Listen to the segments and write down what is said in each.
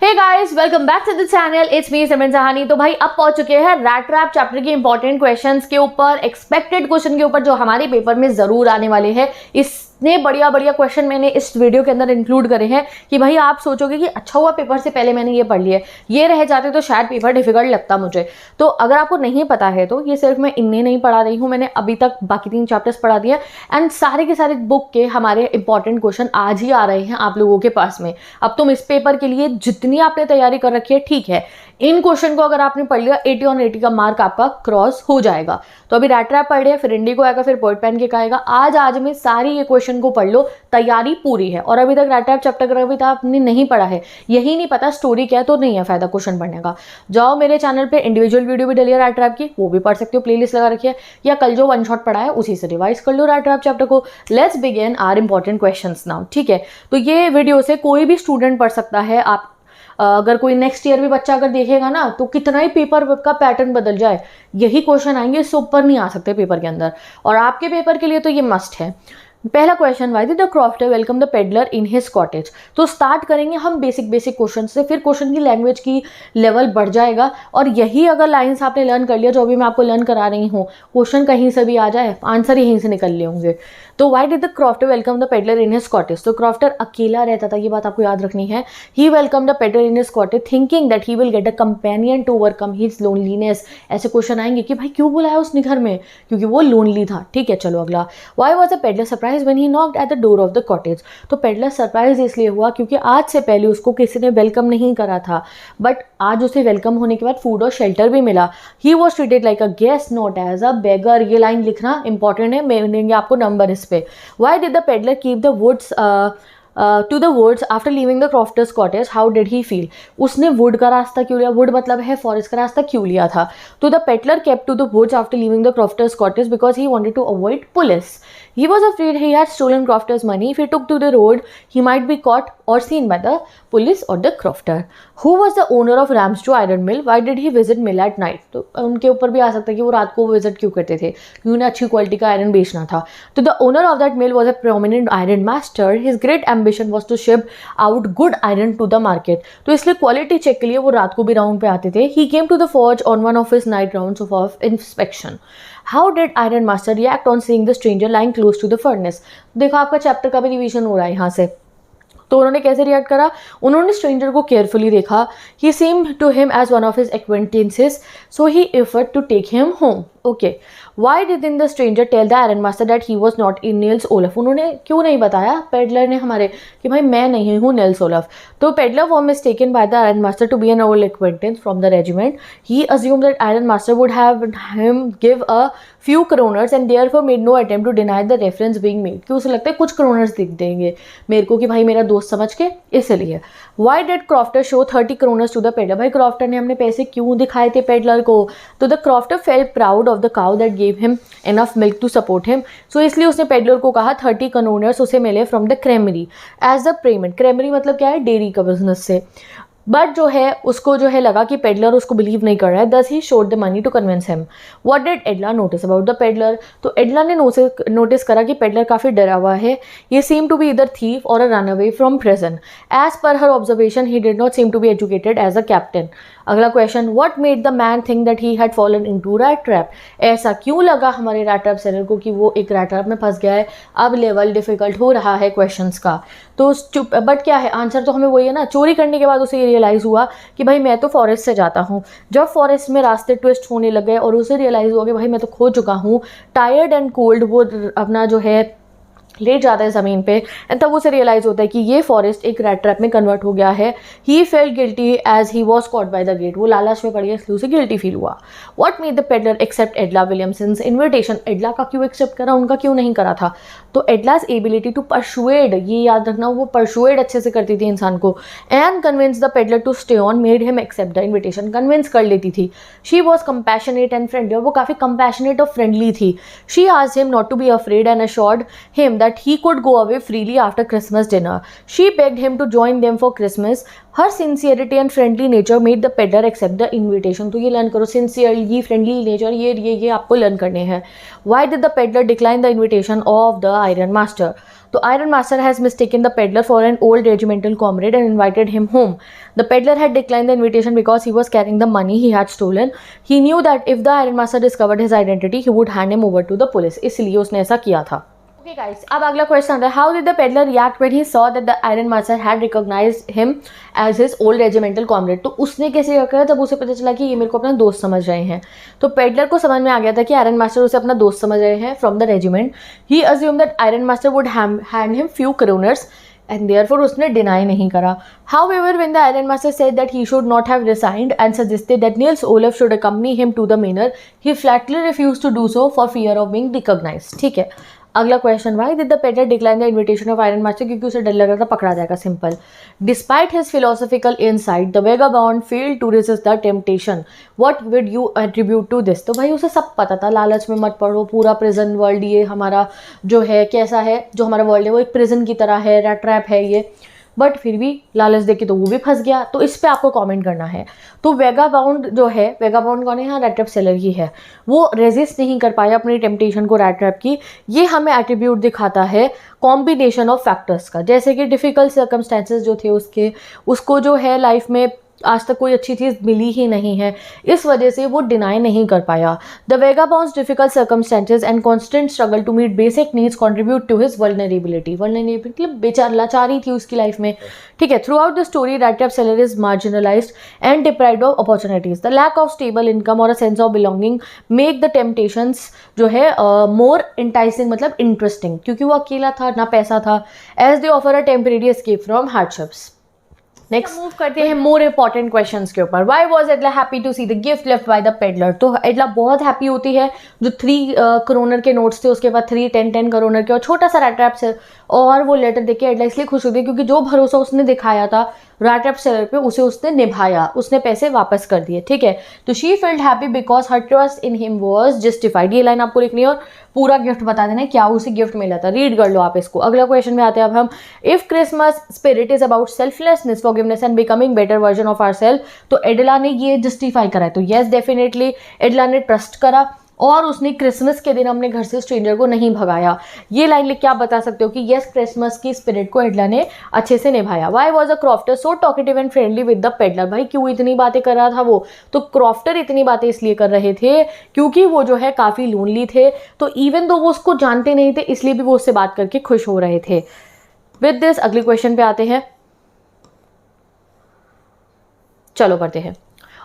Hey guys, welcome back to the channel. It's me Simran Sahani. तो भाई अब पहुंच चुके हैं रैट रैप चैप्टर के इंपॉर्टेंट क्वेश्चंस के ऊपर, एक्सपेक्टेड क्वेश्चन के ऊपर जो हमारे पेपर में जरूर आने वाले हैं। इतने बढ़िया बढ़िया क्वेश्चन मैंने इस वीडियो के अंदर इंक्लूड करे हैं कि भाई आप सोचोगे कि अच्छा हुआ पेपर से पहले मैंने ये पढ़ लिया, ये रह जाते तो शायद पेपर डिफिकल्ट लगता मुझे। तो अगर आपको नहीं पता है तो ये सिर्फ मैं इन्हें नहीं पढ़ा रही हूँ, मैंने अभी तक बाकी 3 चैप्टर्स पढ़ा दिए एंड सारे के सारे बुक के हमारे इंपॉर्टेंट क्वेश्चन आज ही आ रहे हैं आप लोगों के पास में। अब तुम इस पेपर के लिए जितनी आपने तैयारी कर रखी है ठीक है, इन क्वेश्चन को अगर आपने पढ़ लिया 80 ऑन 80 का मार्क आपका क्रॉस हो जाएगा। तो अभी रैट रैप पढ़ लिया, फिर इंडिगो आएगा, फिर पोएट पैनकेक आएगा। आज में सारी ये क्वेश्चन को पढ़ लो, तैयारी पूरी है। और अभी तक रैट रैप चैप्टर का अभी तक आपने नहीं पढ़ा है, यही नहीं पता स्टोरी क्या है, तो नहीं है फायदा क्वेश्चन पढ़ने का। जाओ मेरे चैनल पे इंडिविजुअल वीडियो भी डली है रैट रैप की, वो भी पढ़ सकते हो, प्लेलिस्ट लगा रखी है, या कल जो वन शॉट पढ़ा है उसी से रिवाइज कर लो रैट रैप चैप्टर को। Let's begin our important questions now. ठीक है, तो ये वीडियो से कोई भी स्टूडेंट पढ़ सकता है। आप अगर कोई नेक्स्ट ईयर भी बच्चा अगर देखेगा ना, तो कितना ही पेपर का पैटर्न बदल जाए, यही क्वेश्चन आएंगे, इससे ऊपर नहीं आ सकते पेपर के अंदर। और आपके पेपर के लिए तो ये मस्ट है। पहला question, why did the crofter welcome the peddler in his cottage. तो स्टार्ट करेंगे हम बेसिक क्वेश्चन से, फिर क्वेश्चन की लैंग्वेज की लेवल बढ़ जाएगा। और यही अगर लाइन्स आपने लर्न कर लिया, जो अभी मैं आपको लर्न करा रही हूँ, क्वेश्चन कहीं से भी आ जाए, आंसर यहीं से निकल ले होंगे। तो why did the crofter welcome the peddler in his cottage. तो क्रॉफ्टर अकेला रहता था, ये बात आपको याद रखनी है। He welcome the peddler in his cottage thinking that he will get a companion to overcome his loneliness. ऐसे क्वेश्चन आएंगे कि भाई क्यों बुलाया उसने घर में, क्योंकि वो लोनली था। ठीक है, चलो अगला, why was the peddler surprise when he knocked at the door of the cottage. तो पेडलर सरप्राइज इसलिए हुआ क्योंकि आज से पहले उसको किसी ने वेलकम नहीं करा था, बट आज उसे वेलकम होने के बाद फूड और शेल्टर भी मिला। He was treated like a guest not as a beggar. ये लाइन लिखना इंपॉर्टेंट है, मैं देंगे आपको नंबर इस पे। Why did the peddler keep the woods to the woods after leaving the crofter's cottage, how did he feel. उसने wood का रास्ता क्यों लिया, वुड मतलब है फॉरेस्ट का रास्ता, क्यों लिया था। तो the peddler kept to the woods after leaving the crofter's cottage because he wanted to avoid police. He was afraid he had stolen Crofter's money. If he took to the road, he might be caught or seen by the police or the Crofter. Who was the owner of Ramsjo Iron Mill? Why did he visit mill at night? तो उनके ऊपर भी आ सकता है कि वो रात को विजिट क्यों करते थे, क्योंकि उन्हें अच्छी क्वालिटी का आयरन बेचना था। तो the owner of that mill was a prominent iron master. His great ambition was to ship out good iron to the market. तो इसलिए क्वालिटी चेक के लिए वो रात को भी राउंड पे आते थे। He came to the forge on one of his night rounds of inspection. How did Iron Master react on seeing the stranger lying close to the furnace? देखो आपका चैप्टर का भी रिवीजन हो रहा है यहाँ से। तो उन्होंने कैसे रिएक्ट करा, उन्होंने स्ट्रेंजर को केयरफुली देखा। ही seemed to him as one of his acquaintances, so he offered to take him home. Okay. Why didn't the stranger tell the iron master that he was not in Nils Olaf? उन्होंने क्यों नहीं बताया peddler ने हमारे कि भाई मैं नहीं हूँ Nils Olaf। तो peddler was mistaken by the iron master to be an old acquaintance from the regiment. He assumed that iron master would have him give a few kroners and therefore made no attempt to deny the reference being made. कि उसे लगता है कुछ kroners दिख देंगे मेरे को कि भाई मेरा दोस्त समझ के, इसलिए। Why did Crofter show 30 kroners to the peddler? भाई क्रॉफ्टर ने हमने पैसे क्यों दिखाए थे पेडलर को। तो the crofter felt proud of the cow that gave him enough milk to support him. So इसलिए उसने पेडलर को कहा 30 kroners उसे मिले from the creamery as the payment. creamery मतलब क्या है, डेयरी का बिजनेस से। बट जो है उसको जो है लगा कि पेडलर उसको बिलीव नहीं कर रहा है, thus he showed the money to convince him. What did Edla notice about the peddler. तो एडला ने नोटिस करा कि पेडलर काफ़ी डरा हुआ है। ये seem to be either thief और a run away from prison. As per her observation he did not seem to be educated as a captain. अगला question, what made the man think that he had fallen into rat trap. ऐसा क्यों लगा हमारे rat trap seller को कि वो एक rat trap में फंस गया है। अब लेवल डिफिकल्ट हो रहा है क्वेश्चंस का। तो बट क्या है आंसर, तो हमें वही है ना, चोरी करने के बाद उसे रियलाइज़ हुआ कि भाई मैं तो फॉरेस्ट से जाता हूँ। जब फॉरेस्ट में रास्ते ट्विस्ट होने लगे और उसे रियलाइज़ हुआ कि भाई मैं तो खो चुका हूँ, टायर्ड एंड कोल्ड वो अपना जो है लेट जाता है ज़मीन पे, एंड तब उसे रियलाइज़ होता है कि ये फॉरेस्ट एक रैट ट्रैप में कन्वर्ट हो गया है। He felt guilty as he was caught by the gate. वो लालच में पड़ गया, इसलिए उसे गिल्टी फील हुआ। What made the peddler accept Edla Williamson's invitation. Edla का क्यों एक्सेप्ट करा, उनका क्यों नहीं करा था। तो एडलाज एबिलिटी टू परसुएड, ये याद रखना, वो परसुएड अच्छे से करती थी इंसान को। And convince the peddler to stay on made him accept the invitation. Convince कर लेती थी। She was compassionate and friendly, और वो काफ़ी कंपैशनेट और फ्रेंडली थी। She asked him not to be afraid and assured him that he could go away freely after Christmas dinner. She begged him to join them for Christmas. Her sincerity and friendly nature made the peddler accept the invitation. तो ये learn करो, sincerely, friendly nature, ये आपको learn करने हैं। Why did the peddler decline the invitation of the iron master? तो iron master has mistaken the peddler for an old regimental comrade and invited him home. The peddler had declined the invitation because he was carrying the money he had stolen. He knew that if the iron master discovered his identity he would hand him over to the police. इसलिए उसने ऐसा किया था. Okay guys, अब अगला question आता है, how did the peddler react when he saw that the iron master had recognised him as his old regimental comrade. तो उसने कैसे रिएक्ट किया जब उसे पता चला कि ये मेरे को अपना दोस्त समझ रहे हैं. तो पेडलर को समझ में आ गया था कि आयरन मास्टर उसे अपना दोस्त समझ रहे हैं from the regiment. He assume that iron master would hand him few kroners and therefore उसने डिनाई नहीं करा. However, when the Iron Master said that he should not have resigned and suggested that Niels Olaf should accompany him to the manor, he flatly refused to do so for fear of being recognized. ठीक है. अगला question, why did the peddler decline the invitation of iron master, क्योंकि उसे डर लग रहा था पकड़ा जाएगा. Simple. Despite his philosophical insight the vagabond failed to resist the temptation. What would you attribute to this. तो भाई उसे सब पता था, लालच में मत पड़ो, पूरा प्रिजन वर्ल्ड ये हमारा जो है कैसा है, जो हमारा वर्ल्ड है वो एक प्रिजन की तरह है, रैट ट्रैप है ये, बट फिर भी लालच देके तो वो भी फंस गया. तो इस पे आपको कमेंट करना है. तो वेगाबाउंड जो है, वेगाबाउंड कौन है यहाँ, रैट ट्रैप सेलर ही है. वो रेजिस्ट नहीं कर पाया अपनी टेम्पटेशन को रैट ट्रैप की. ये हमें एट्रीब्यूट दिखाता है कॉम्बिनेशन ऑफ फैक्टर्स का, जैसे कि डिफ़िकल्ट सर्कमस्टेंसेस जो थे उसको जो है लाइफ में आज तक कोई अच्छी चीज़ मिली ही नहीं है, इस वजह से वो डिनाई नहीं कर पाया. The vagabond's difficult circumstances and constant struggle to meet basic needs contribute to his vulnerability. मतलब बेचार लाचारी थी उसकी लाइफ में. ठीक है. Throughout the story rat trap seller is marginalised and deprived of opportunities. The lack of stable income और a sense of belonging make the temptations जो है मोर इंटाइसिंग, मतलब इंटरेस्टिंग, क्योंकि वो अकेला था, ना पैसा था. As they offer a temporary escape from hardships. Next move करते हैं मोर इंपॉर्टेंट क्वेश्चंस के ऊपर. Why was Edla happy to see the gift left by the peddler. तो एडला बहुत हैप्पी होती है जो 3 करोनर के नोट्स थे, उसके बाद 3 10 करोनर के और छोटा सा रैट ट्रैप से, और वो लेटर देख के एडला इसलिए खुश होती है क्योंकि जो भरोसा उसने दिखाया था रैट ट्रैप सेलर पे उसे उसने निभाया, उसने पैसे वापस कर दिए. ठीक है. तो she felt happy because her trust in him was justified. ये लाइन आपको लिखनी है और पूरा गिफ्ट बता देना क्या उसे गिफ्ट मिला था. रीड कर लो आप इसको. अगला क्वेश्चन में आते हैं अब हम. If Christmas spirit is about selflessness, forgiveness and becoming better version of ourself, तो एडला ने ये जस्टिफाई करा है. तो येस डेफिनेटली एडला ने ट्रस्ट करा और उसने क्रिसमस के दिन अपने घर से स्ट्रेंजर को नहीं भगाया. ये लाइन लिख के आप बता सकते हो कि येस क्रिसमस की स्पिरिट को एडला ने अच्छे से निभाया. Why was a crofter so talkative and friendly with the peddler. भाई क्यों इतनी बातें कर रहा था वो. तो क्रॉफ्टर इतनी बातें इसलिए कर रहे थे क्योंकि वो जो है काफ़ी लोनली थे. तो इवन दो वो उसको जानते नहीं थे इसलिए भी वो उससे बात करके खुश हो रहे थे. विद दिस अगले क्वेश्चन पे आते हैं. चलो पढ़ते हैं.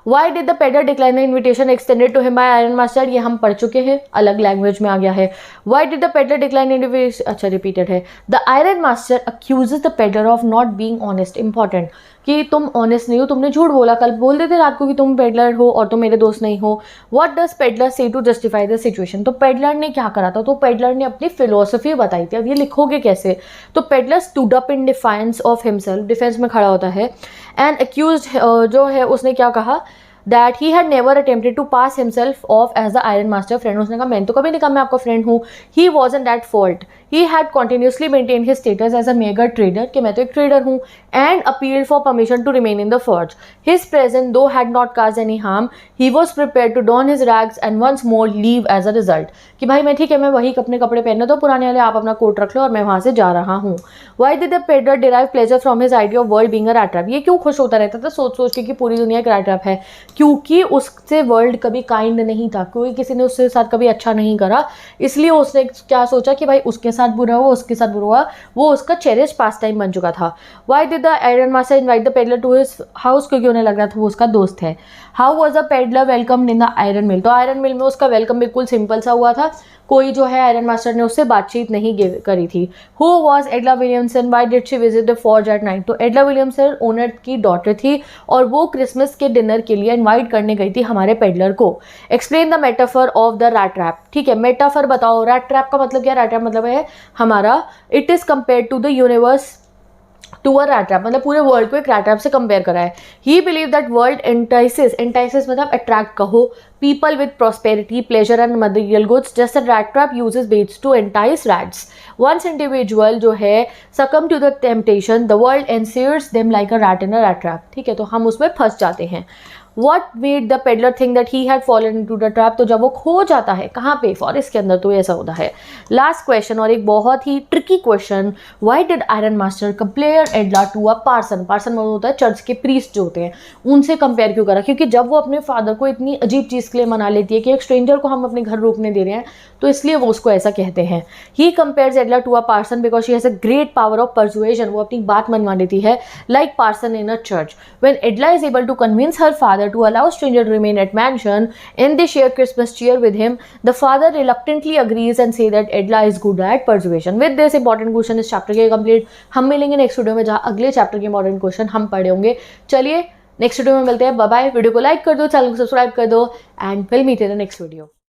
Why did the peddler decline the invitation extended to him by Iron Master? ये हम पढ़ चुके हैं, अलग लैंग्वेज में आ गया है. Why did the peddler decline the invitation? अच्छा रिपीटेड है. The Iron Master accuses the peddler of not being honest. Important कि तुम ऑनेस्ट नहीं हो, तुमने झूठ बोला. कल बोल देते रात को कि तुम पेडलर हो और तुम मेरे दोस्त नहीं हो. What does peddler say to justify the situation? तो पेडलर ने क्या करा था. तो पेडलर ने अपनी फिलोसफी बताई थी. अब ये लिखोगे कैसे. तो peddler stood up in defiance of himself, defence में खड़ा होता है. And accused जो है उसने क्या कहा that he had never attempted to pass himself off as the Iron Master friend. उसने कहा मैंने तो कभी नहीं कहा मैं आपका फ्रेंड हूँ. He wasn't at fault. He had continuously maintained his status as a meager trader कि मैं तो एक ट्रेडर हूँ, and appealed for permission to remain in the forge. His presence though had not caused any harm, he was prepared to don his rags and once more leave as a result. कि भाई मैं ठीक है, मैं वही अपने कपड़े पहनने तो पुराने वाले, आप अपना कोट रख लो और मैं वहाँ से जा रहा हूँ. Why did the peddler derive pleasure from his idea of world being a rat trap? ये क्यों खुश होता रहता था सोच सोच के कि पूरी दुनिया एक rat trap है. क्योंकि उससे वर्ल्ड कभी काइंड नहीं था, क्योंकि किसी ने उसके साथ कभी अच्छा नहीं करा, इसलिए उसने क्या सोचा कि भाई उसके साथ बुरा हुआ, उसके साथ बुरा हुआ, वो उसका चेरिश पास टाइम बन चुका था. Why did the Iron Master invite the peddler to his house? क्योंकि उन्हें लग रहा था वो उसका दोस्त है. How was the peddler welcomed in the iron mill? तो आयरन मिल में उसका वेलकम बिल्कुल सिंपल सा हुआ था, कोई जो है आयरन मास्टर ने उससे बातचीत नहीं करी थी. Who was एडला Williamson? Why did she visit the forge at night? तो एडला विलियमसन ओनर की डॉटर थी और वो क्रिसमस के डिनर के लिए इनवाइट करने गई थी हमारे पेडलर को. Explain the metaphor of the rat trap. ठीक है, मेटाफर बताओ. रैट ट्रैप का मतलब क्या. रैट ट्रैप मतलब है हमारा it is compared to the universe to a rat trap, मतलब पूरे वर्ल्ड को एक रैट ट्रैप से कंपेयर करा है. ही बिलीव दैट वर्ल्ड एंटाइसिस मतलब अट्रैक्ट कहो people with prosperity, pleasure and material goods, just a rat trap uses baits to entice rats. Once individual जो है succumb to the temptation, the world ensnares them like a rat in a rat trap. ठीक है, तो हम उसमें फंस जाते हैं. What made the peddler think that he had fallen into the trap? तो जब वो खो जाता है कहाँ पे, फॉरेस्ट के अंदर, तो ऐसा होता है. लास्ट क्वेश्चन और एक बहुत ही tricky question. Why did Iron Master compare Edla to a parson? Parson मतलब होता है चर्च के प्रीस्ट जो होते हैं, उनसे कंपेयर क्यों करा? क्योंकि जब वो अपने फादर को इतनी अजीब चीज़ के लिए मना लेती है कि एक स्ट्रेंजर को हम अपने घर रोकने दे रहे हैं, तो इसलिए वो उसको ऐसा कहते हैं. He compares Edla to a parson because she has a great power of persuasion. वो अपनी बात मनवा लेती है like parson in a church. When Edla is able to convince her father to allow stranger to remain at mansion and they share Christmas cheer with him, the father reluctantly agrees and say that Edla is good at persuasion. With this important question इस chapter के complete. हम मिलेंगे next video में जहाँ अगले chapter के important question हम पढ़े होंगे. चलिए नेक्स्ट वीडियो में मिलते हैं. Bye bye. वीडियो को लाइक कर दो, चैनल को सब्सक्राइब कर दो and will meet in the next video.